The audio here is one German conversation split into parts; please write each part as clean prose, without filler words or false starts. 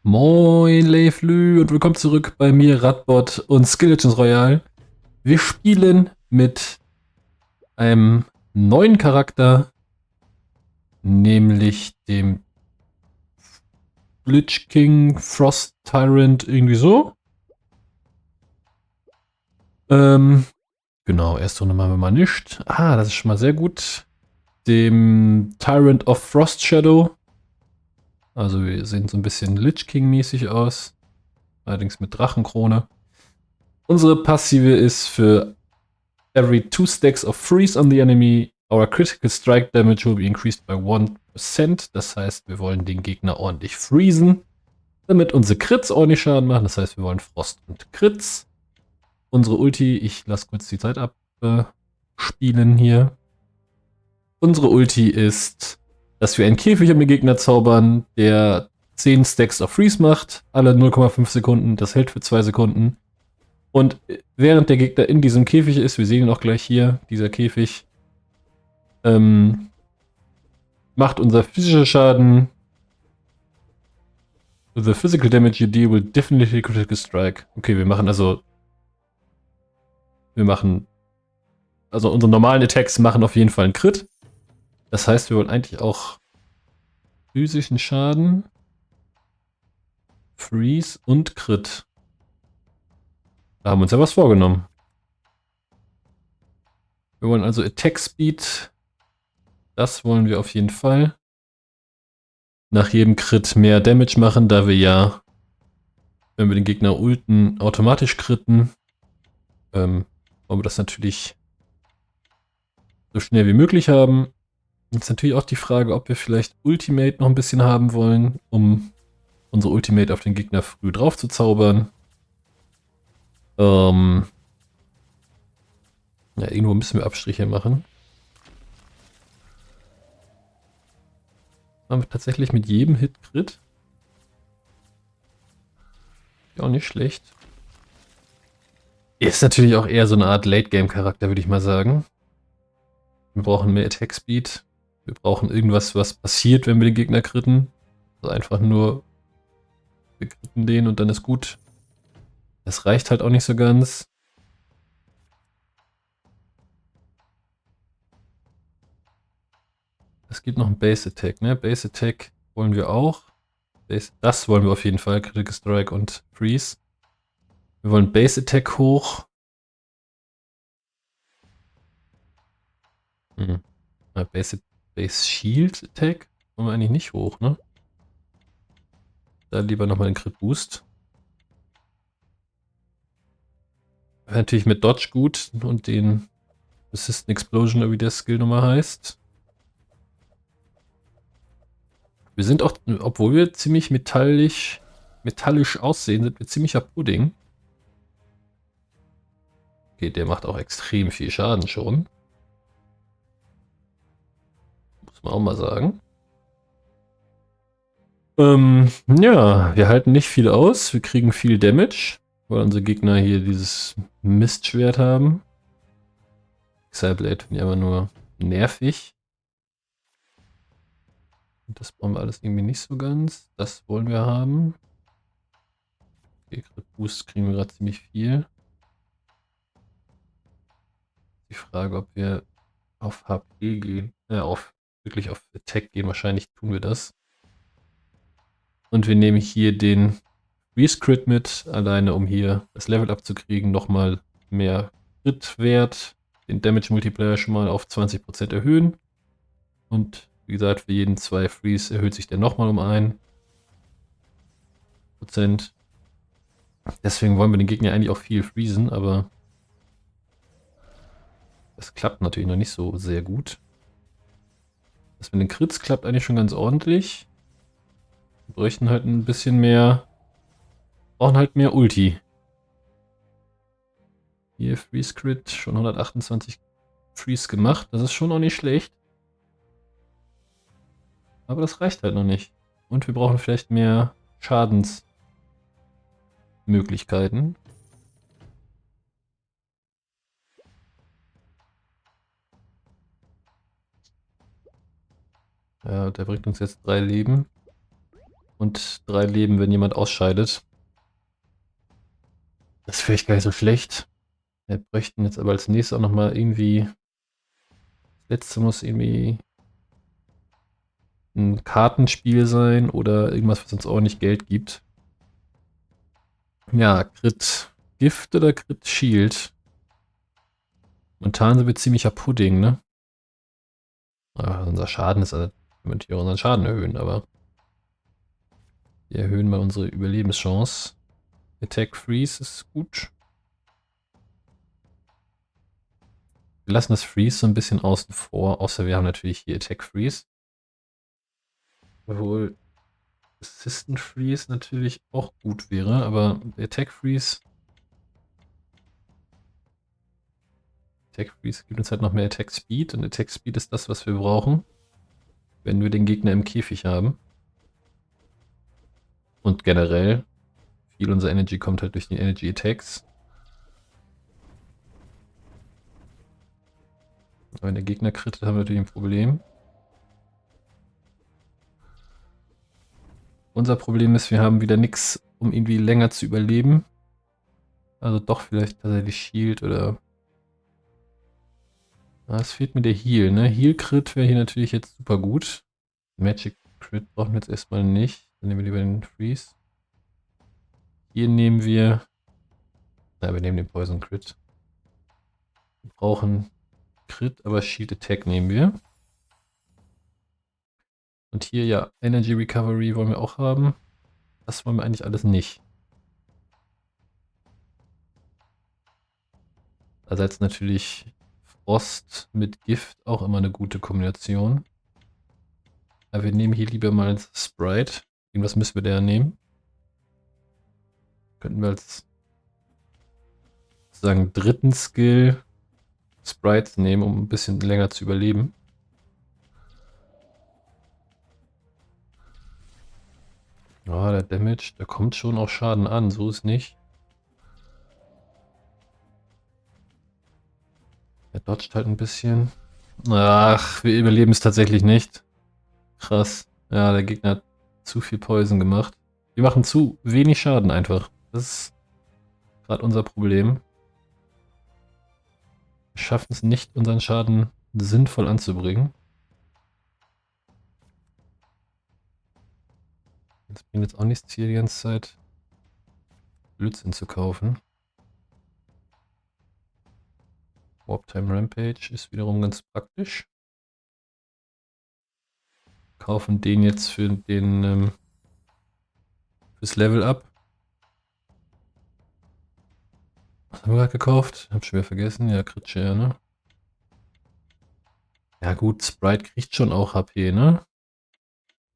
Moin, Leiflü und willkommen zurück bei mir, Radbot und Skill Legends Royale. Wir spielen mit einem neuen Charakter, nämlich dem Lich King Frost Tyrant, irgendwie so. Genau, erste Runde machen wir mal nicht. Das ist schon mal sehr gut. Dem Tyrant of Frost Shadow. Also wir sehen so ein bisschen Lich King mäßig aus. Allerdings mit Drachenkrone. Unsere Passive ist für every 2 stacks of freeze on the enemy, our critical strike damage will be increased by 1%. Das heißt, wir wollen den Gegner ordentlich freezen, damit unsere Crits ordentlich Schaden machen. Das heißt, wir wollen Frost und Crits. Unsere Ulti, ich lasse kurz die Zeit abspielen hier. Unsere Ulti ist, dass wir einen Käfig um den Gegner zaubern, der 10 Stacks of Freeze macht, alle 0,5 Sekunden. Das hält für 2 Sekunden. Und während der Gegner in diesem Käfig ist, wir sehen ihn auch gleich hier, dieser Käfig, macht unser physischer Schaden. The physical damage you deal will definitely critical strike. Okay, wir machen also unsere normalen Attacks machen auf jeden Fall einen Crit. Das heißt, wir wollen eigentlich auch physischen Schaden, Freeze und Crit. Da haben wir uns ja was vorgenommen. Wir wollen also Attack Speed. Das wollen wir auf jeden Fall. Nach jedem Crit mehr Damage machen, da wir ja, wenn wir den Gegner ulten, automatisch critten. Wollen wir das natürlich so schnell wie möglich haben. Jetzt natürlich auch die Frage, ob wir vielleicht Ultimate noch ein bisschen haben wollen, um unsere Ultimate auf den Gegner früh drauf zu zaubern. Ja, irgendwo müssen wir Abstriche machen. Haben wir tatsächlich mit jedem Hit Crit. Ja, auch nicht schlecht. Ist natürlich auch eher so eine Art Late-Game-Charakter, würde ich mal sagen. Wir brauchen mehr Attack Speed. Wir brauchen irgendwas, was passiert, wenn wir den Gegner critten. Also einfach nur, wir critten den und dann ist gut. Das reicht halt auch nicht so ganz. Es gibt noch einen Base Attack, ne? Base Attack wollen wir auch. Das wollen wir auf jeden Fall. Critical Strike und Freeze. Wir wollen Base Attack hoch. Base Shield Attack wollen wir eigentlich nicht hoch, ne? Da lieber nochmal den Crit Boost. Wäre natürlich mit Dodge gut und den Persistent Explosion, oder wie der Skill nochmal heißt. Wir sind auch, obwohl wir ziemlich metallisch aussehen, sind wir ziemlicher Pudding. Okay, der macht auch extrem viel Schaden schon. Muss man auch mal sagen. Ja, wir halten nicht viel aus. Wir kriegen viel Damage, weil unsere Gegner hier dieses Mistschwert haben. Xyblade finde ich aber nur nervig. Das brauchen wir alles irgendwie nicht so ganz. Das wollen wir haben. Okay, Crit Boost kriegen wir gerade ziemlich viel. Die Frage, ob wir auf HP gehen. Wirklich auf Attack gehen. Wahrscheinlich tun wir das. Und wir nehmen hier den Freeze Crit mit, alleine um hier das Level abzukriegen. Nochmal mehr Crit-Wert. Den Damage Multiplier schon mal auf 20% erhöhen. Und wie gesagt, für jeden 2 Freeze erhöht sich der nochmal um 1%. Deswegen wollen wir den Gegner eigentlich auch viel freezen, aber das klappt natürlich noch nicht so sehr gut. Das mit den Crits klappt eigentlich schon ganz ordentlich. Wir bräuchten halt ein bisschen mehr. Brauchen halt mehr Ulti. Hier Freeze Crit, schon 128 Freeze gemacht. Das ist schon auch nicht schlecht. Aber das reicht halt noch nicht. Und wir brauchen vielleicht mehr Schadensmöglichkeiten. Ja, der bringt uns jetzt 3 Leben. Und 3 Leben, wenn jemand ausscheidet. Das ist vielleicht gar nicht so schlecht. Wir bräuchten jetzt aber als nächstes auch nochmal irgendwie. Das letzte muss irgendwie ein Kartenspiel sein oder irgendwas, was uns ordentlich Geld gibt. Ja, Crit Gift oder Crit Shield? Momentan sind wir ziemlicher Pudding, ne? Unser Schaden ist, also, wir können hier unseren Schaden erhöhen, aber wir erhöhen mal unsere Überlebenschance. Attack Freeze ist gut. Wir lassen das Freeze so ein bisschen außen vor, außer wir haben natürlich hier Attack Freeze. Obwohl Assistant Freeze natürlich auch gut wäre, aber Attack Freeze gibt uns halt noch mehr Attack Speed und Attack Speed ist das, was wir brauchen, wenn wir den Gegner im Käfig haben. Und generell, viel unserer Energy kommt halt durch die Energy Attacks. Aber wenn der Gegner crittet, haben wir natürlich ein Problem. Unser Problem ist, wir haben wieder nichts, um irgendwie länger zu überleben. Also doch vielleicht tatsächlich Shield oder... Es fehlt mir der Heal, ne? Heal-Crit wäre hier natürlich jetzt super gut. Magic-Crit brauchen wir jetzt erstmal nicht. Dann nehmen wir lieber den Freeze. Hier nehmen wir... Na, wir nehmen den Poison-Crit. Wir brauchen Crit, aber Shield-Attack nehmen wir. Und hier, ja, Energy Recovery wollen wir auch haben. Das wollen wir eigentlich alles nicht. Also jetzt natürlich Frost mit Gift auch immer eine gute Kombination. Aber wir nehmen hier lieber mal Sprite. Irgendwas müssen wir da nehmen. Könnten wir als sozusagen dritten Skill Sprites nehmen, um ein bisschen länger zu überleben. Ja, der Damage, da kommt schon auch Schaden an, so ist nicht. Er dodgt halt ein bisschen. Ach, wir überleben es tatsächlich nicht. Krass. Ja, der Gegner hat zu viel Poison gemacht. Wir machen zu wenig Schaden einfach. Das ist gerade unser Problem. Wir schaffen es nicht, unseren Schaden sinnvoll anzubringen. Das bringt jetzt auch nichts hier die ganze Zeit Blödsinn zu kaufen. Warp Time Rampage ist wiederum ganz praktisch. Kaufen den jetzt für den fürs Level Up. Was haben wir gerade gekauft? Hab schon wieder vergessen. Ja, Crit Share, ne? Ja gut, Sprite kriegt schon auch HP, ne?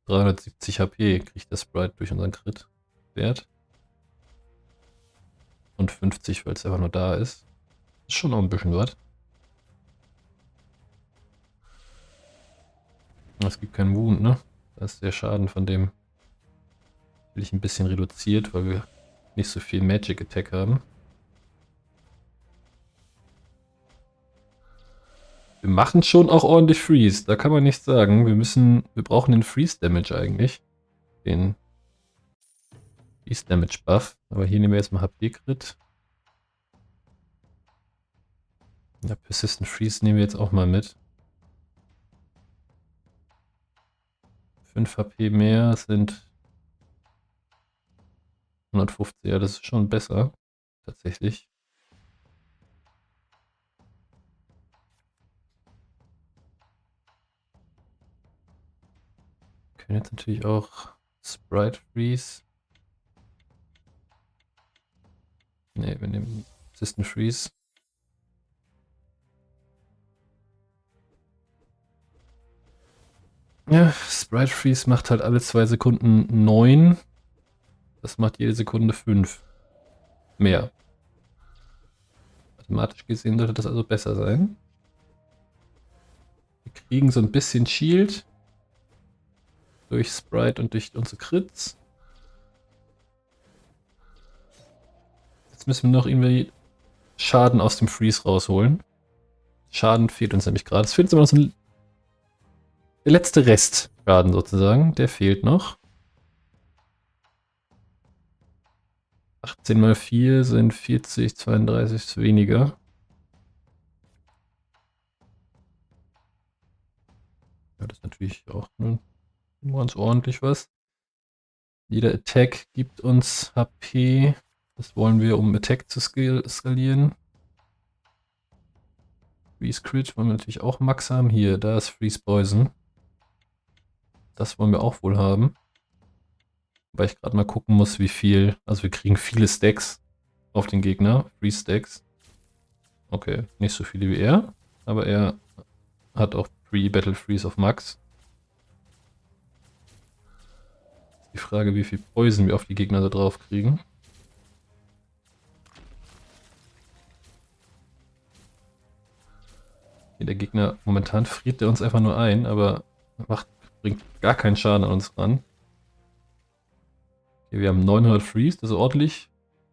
370 HP kriegt der Sprite durch unseren Crit-Wert. Und 50, weil es einfach nur da ist. Ist schon noch ein bisschen was. Es gibt keinen Wound, ne? Da ist der Schaden von dem natürlich ein bisschen reduziert, weil wir nicht so viel Magic Attack haben. Wir machen schon auch ordentlich Freeze, da kann man nichts sagen. Wir brauchen den Freeze Damage eigentlich. Den Freeze Damage Buff. Aber hier nehmen wir jetzt mal HP Crit. Ja, Persistent Freeze nehmen wir jetzt auch mal mit. 5 HP mehr sind 150, ja, das ist schon besser. Tatsächlich. Wir können jetzt natürlich auch Sprite Freeze. Ne, wir nehmen Persistent Freeze. Ja, Sprite Freeze macht halt alle 2 Sekunden 9. Das macht jede Sekunde 5. Mehr. Mathematisch gesehen sollte das also besser sein. Wir kriegen so ein bisschen Shield. Durch Sprite und durch unsere Crits. Jetzt müssen wir noch irgendwie Schaden aus dem Freeze rausholen. Schaden fehlt uns nämlich gerade. Es fehlt uns immer noch so ein... Der letzte Rest Schaden sozusagen. Der fehlt noch. 18 mal 4 sind 40, 32 weniger. Ja, das ist natürlich auch ganz ordentlich was. Jeder Attack gibt uns HP. Das wollen wir, um Attack zu skalieren. Freeze Crit wollen wir natürlich auch Max haben. Hier, da ist Freeze Poison. Das wollen wir auch wohl haben. Weil ich gerade mal gucken muss, wie viel. Also wir kriegen viele Stacks auf den Gegner. Freeze Stacks. Okay, nicht so viele wie er. Aber er hat auch Pre-Battle Freeze auf Max. Die Frage, wie viel Poison wir auf die Gegner da drauf kriegen. Hier, der Gegner, momentan friert er uns einfach nur ein, aber bringt gar keinen Schaden an uns ran. Okay, wir haben 900 Freeze, das ist ordentlich.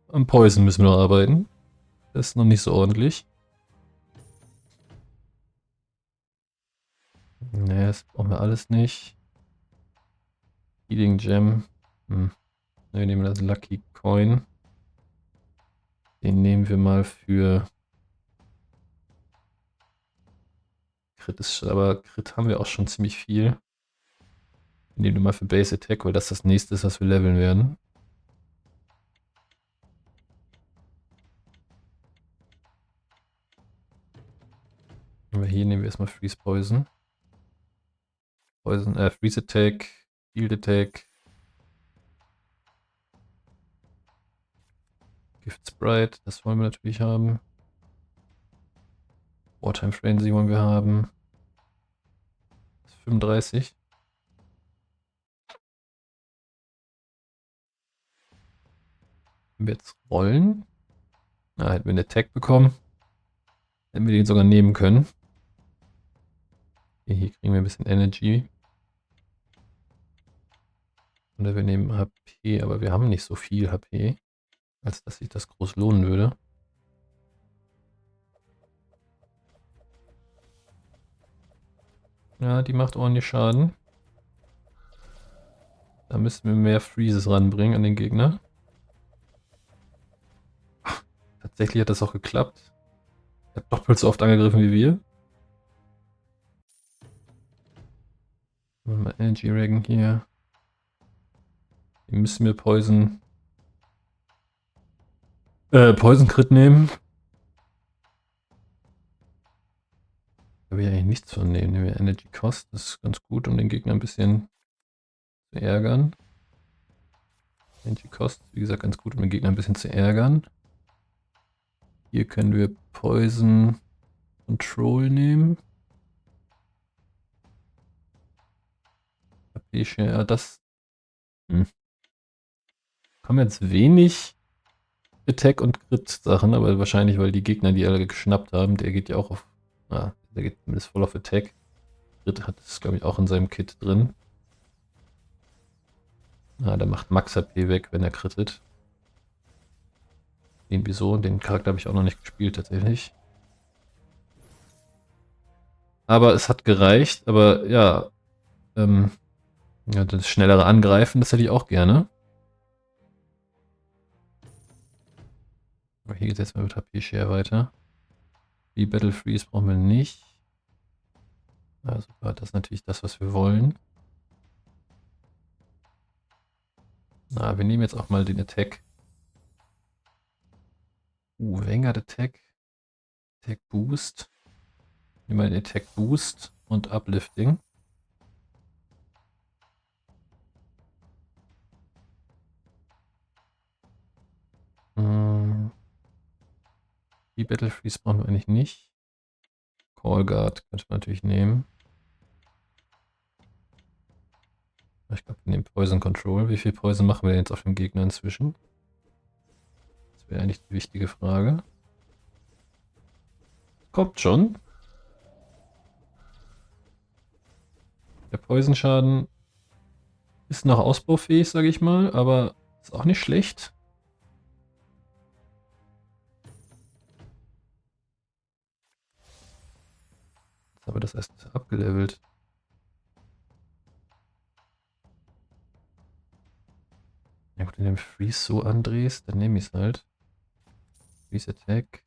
Am Poison müssen wir noch arbeiten. Das ist noch nicht so ordentlich. Ne, das brauchen wir alles nicht. Healing Gem. Ne, wir nehmen das Lucky Coin. Den nehmen wir mal für Crit. Aber Crit haben wir auch schon ziemlich viel. Wir nehmen wir mal für Base Attack, weil das nächste ist, was wir leveln werden. Aber hier nehmen wir erstmal Freeze Poison. Freeze Attack, Field Attack. Gift Sprite, das wollen wir natürlich haben. Wartime Frenzy wollen wir haben. Das ist 35. Wenn wir jetzt rollen. Hätten wir einen Attack bekommen. Hätten wir den sogar nehmen können. Hier kriegen wir ein bisschen Energy. Oder wir nehmen HP, aber wir haben nicht so viel HP, als dass sich das groß lohnen würde. Ja, die macht ordentlich Schaden. Da müssen wir mehr Freezes ranbringen an den Gegner. Tatsächlich hat das auch geklappt. Er hat doppelt so oft angegriffen wie wir. Mal Energy Regen hier. Hier müssen wir Poison Crit nehmen. Da will ich eigentlich nichts von nehmen. Nehmen wir Energy Cost. Das ist ganz gut, um den Gegner ein bisschen zu ärgern. Energy Cost, wie gesagt, ganz gut, um den Gegner ein bisschen zu ärgern. Hier können wir Poison Control nehmen. HP Share, das. Kommen jetzt wenig Attack und Crit Sachen, aber wahrscheinlich, weil die Gegner, die alle geschnappt haben, der geht ja auch auf. Der geht zumindest voll auf Attack. Crit hat es, glaube ich, auch in seinem Kit drin. Der macht Max HP weg, wenn er crittet. Irgendwie so. Den Charakter habe ich auch noch nicht gespielt, tatsächlich. Aber es hat gereicht. Aber ja, das schnellere Angreifen, das hätte ich auch gerne. Aber hier geht es jetzt mal mit HP-Share weiter. Die Battle Freeze brauchen wir nicht. Also das ist natürlich das, was wir wollen. Wir nehmen jetzt auch mal den Attack. Vanguard Attack. Attack Boost. Nehmen wir den Attack Boost und Uplifting. Die Battle Freeze brauchen wir eigentlich nicht. Call Guard könnte man natürlich nehmen. Ich glaube, wir nehmen Poison Control. Wie viel Poison machen wir jetzt auf dem Gegner inzwischen? Das wäre eigentlich die wichtige Frage. Kommt schon. Der Poison-Schaden ist noch ausbaufähig, sage ich mal, aber ist auch nicht schlecht. Jetzt haben wir das erst abgelevelt. Ja gut, wenn du den Freeze so andrehst, dann nehme ich es halt. Freeze Attack.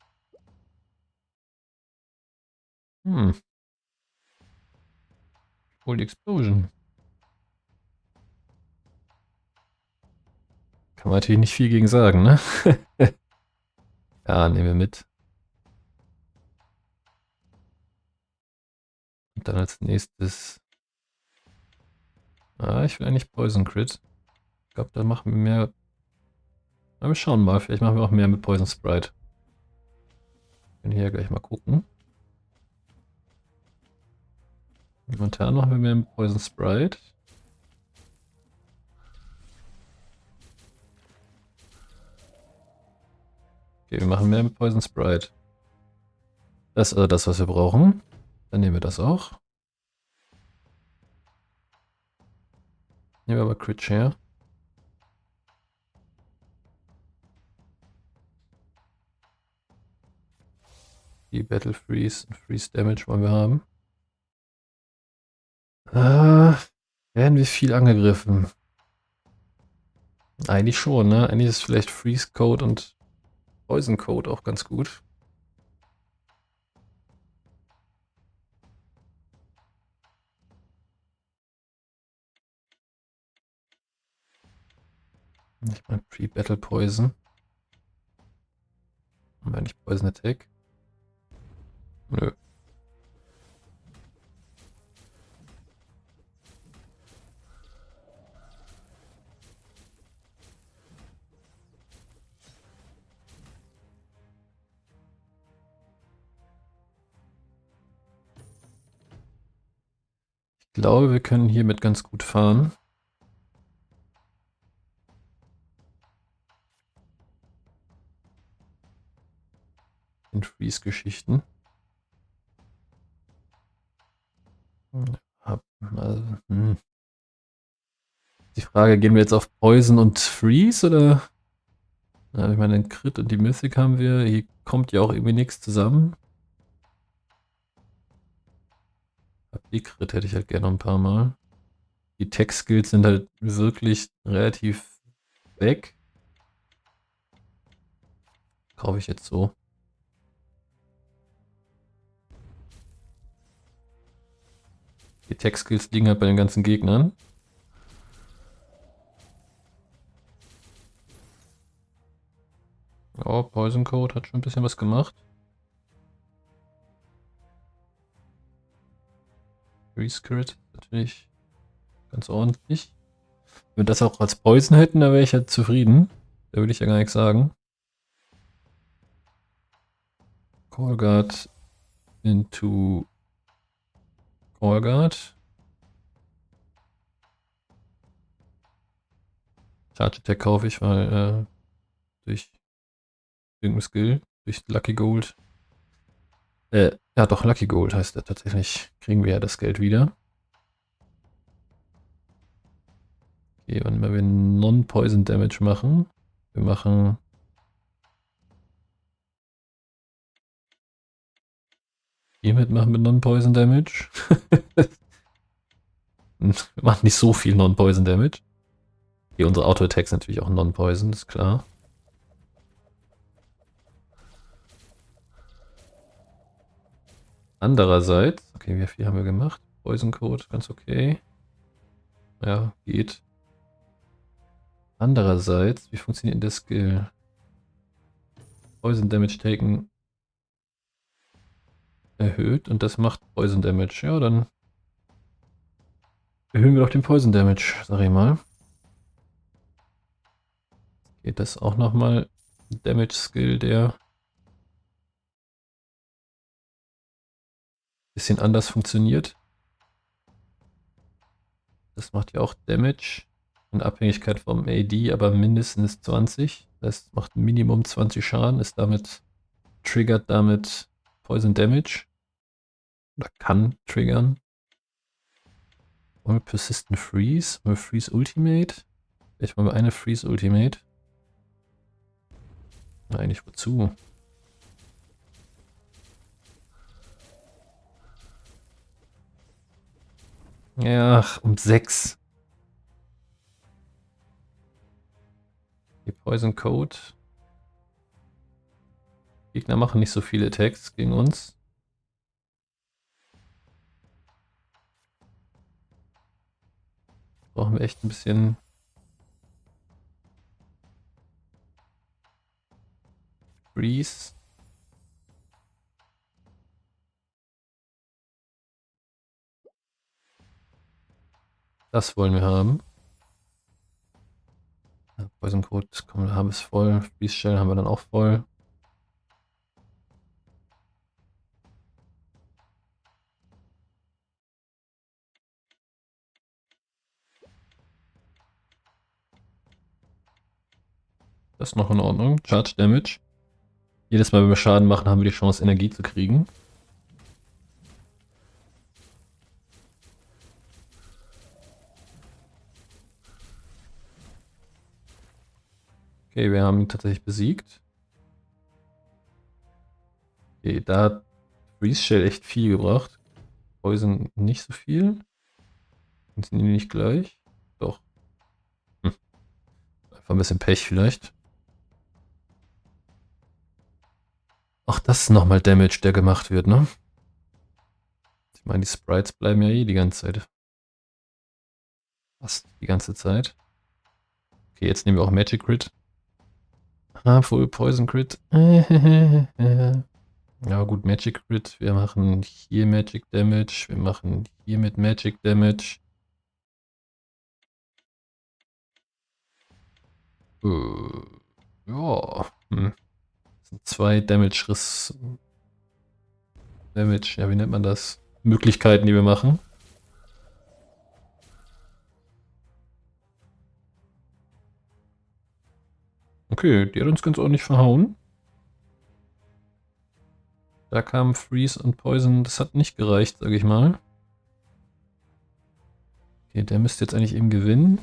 Hm. Holy Explosion. Kann man natürlich nicht viel gegen sagen, ne? Ja, nehmen wir mit. Und dann als nächstes. Ah, ich will eigentlich Poison Crit. Ich glaube, da machen wir mehr. Na, wir schauen mal. Vielleicht machen wir auch mehr mit Poison Sprite. Können hier gleich mal gucken. Momentan machen wir mehr mit Poison Sprite. Okay, wir machen mehr mit Poison Sprite. Das ist also das, was wir brauchen. Dann nehmen wir das auch. Nehmen wir aber Crit Share. Die Battle Freeze und Freeze Damage wollen wir haben. Werden wir viel angegriffen? Eigentlich schon, ne? Eigentlich ist vielleicht Freeze Code und Poison Code auch ganz gut. Ich meine Pre-Battle Poison. Haben wir nicht Poison Attack? Nö. Ich glaube, wir können hiermit ganz gut fahren. In Freeze-Geschichten. Also, die Frage, gehen wir jetzt auf Poison und Freeze oder? Ja, ich meine, den Crit und die Mythic haben wir. Hier kommt ja auch irgendwie nichts zusammen. Die Crit hätte ich halt gerne noch ein paar Mal. Die Tech-Skills sind halt wirklich relativ weg. Kaufe ich jetzt so. Die Tech-Skills liegen halt bei den ganzen Gegnern. Oh, Poison Code hat schon ein bisschen was gemacht. Rescrit natürlich ganz ordentlich. Wenn wir das auch als Poison hätten, da wäre ich halt zufrieden. Da würde ich ja gar nichts sagen. Call Guard into Call Guard. Charge Attack kaufe ich, weil durch irgendein Skill, durch Lucky Gold. Ja doch, Lucky Gold heißt der tatsächlich. Kriegen wir ja das Geld wieder. Okay, wann immer wir Non-Poison Damage machen. Wir machen. Hiermit machen wir Non-Poison Damage. Wir machen nicht so viel Non-Poison Damage. Hier unsere Auto-Attacks natürlich auch Non-Poison, ist klar. Andererseits, okay, wie viel haben wir gemacht? Poison Code, ganz okay. Ja, geht. Andererseits, wie funktioniert denn der Skill? Poison Damage taken erhöht und das macht Poison Damage. Ja, dann erhöhen wir doch den Poison Damage, sag ich mal. Geht das auch nochmal Damage Skill, der ein bisschen anders funktioniert. Das macht ja auch Damage in Abhängigkeit vom AD, aber mindestens 20. Das heißt, macht Minimum 20 Schaden, ist damit, triggert damit Poison Damage. Oder kann triggern. Wollen wir Persistent Freeze? Wollen wir Freeze Ultimate? Vielleicht wollen wir eine Freeze Ultimate. Eigentlich wozu? Ja, um 6. Die Poison Code. Gegner machen nicht so viele Attacks gegen uns. Brauchen wir echt ein bisschen Freeze. Das wollen wir haben. Poison Code, komm, wir haben es voll. Freeze Shell haben wir dann auch voll. Das ist noch in Ordnung. Charge Damage. Jedes Mal, wenn wir Schaden machen, haben wir die Chance, Energie zu kriegen. Okay, wir haben ihn tatsächlich besiegt. Okay, da hat Freeze Shell echt viel gebracht. Poison nicht so viel. Sind die nicht gleich? Doch. Einfach ein bisschen Pech vielleicht. Ach, das ist nochmal Damage, der gemacht wird, ne? Ich meine, die Sprites bleiben ja eh die ganze Zeit. Fast die ganze Zeit. Okay, jetzt nehmen wir auch Magic Crit. Ah, Full Poison Crit. Ja gut, Magic Crit. Wir machen hier Magic Damage. Wir machen hier mit Magic Damage. Ja. Das sind 2 Damage-Riss. Damage, ja, wie nennt man das? Möglichkeiten, die wir machen. Okay, die hat uns ganz ordentlich verhauen. Da kam Freeze und Poison, das hat nicht gereicht, sage ich mal. Okay, der müsste jetzt eigentlich eben gewinnen.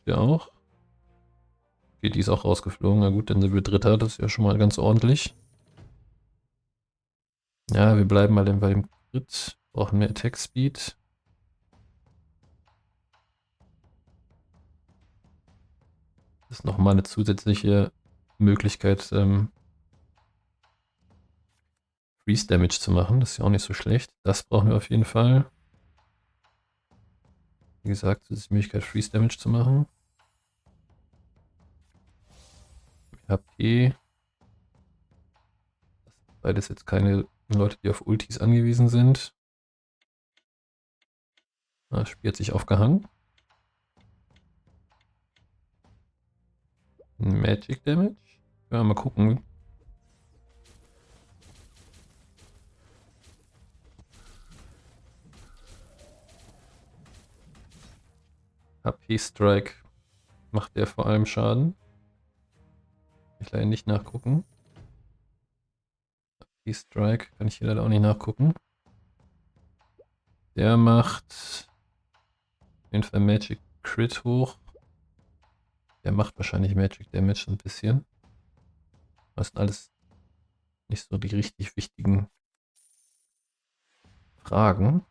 Der auch. Okay, die ist auch rausgeflogen. Na gut, dann sind wir Dritter, das ist ja schon mal ganz ordentlich. Ja, wir bleiben mal bei dem Crit. Brauchen mehr Attack Speed. Das ist nochmal eine zusätzliche Möglichkeit, Freeze Damage zu machen. Das ist ja auch nicht so schlecht. Das brauchen wir auf jeden Fall. Wie gesagt, zusätzliche Möglichkeit, Freeze Damage zu machen. HP. Das sind beides jetzt keine Leute, die auf Ultis angewiesen sind. Das Spiel hat sich aufgehangen. Magic Damage. Ja, mal gucken. HP Strike macht der vor allem Schaden. Kann ich leider nicht nachgucken. HP Strike kann ich hier leider auch nicht nachgucken. Der macht auf jeden Fall Magic Crit hoch. Der macht wahrscheinlich Magic Damage ein bisschen. Das sind alles nicht so die richtig wichtigen Fragen.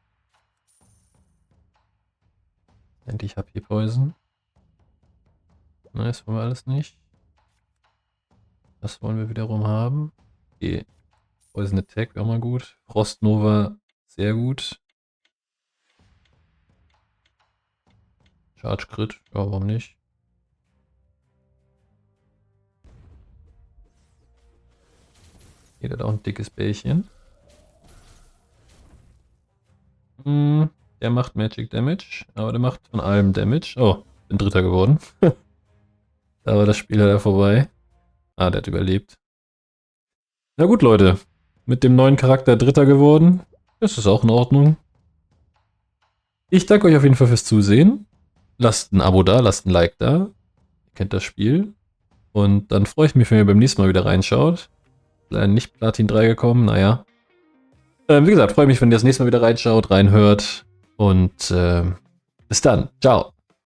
Endlich HP Poison. Nein, das wollen wir alles nicht. Das wollen wir wiederum haben. Okay. Poison Attack wäre auch mal gut. Frost Nova sehr gut. Charge Crit, ja, warum nicht? Hier hat auch ein dickes Bällchen. Der macht Magic Damage, aber der macht von allem Damage. Oh, bin Dritter geworden. Da war das Spiel leider vorbei. Ah, der hat überlebt. Na gut, Leute. Mit dem neuen Charakter Dritter geworden. Das ist auch in Ordnung. Ich danke euch auf jeden Fall fürs Zusehen. Lasst ein Abo da, lasst ein Like da. Ihr kennt das Spiel. Und dann freue ich mich, wenn ihr beim nächsten Mal wieder reinschaut. Leider nicht Platin 3 gekommen, naja. Wie gesagt, freue mich, wenn ihr das nächste Mal wieder reinschaut, reinhört. Und bis dann. Ciao.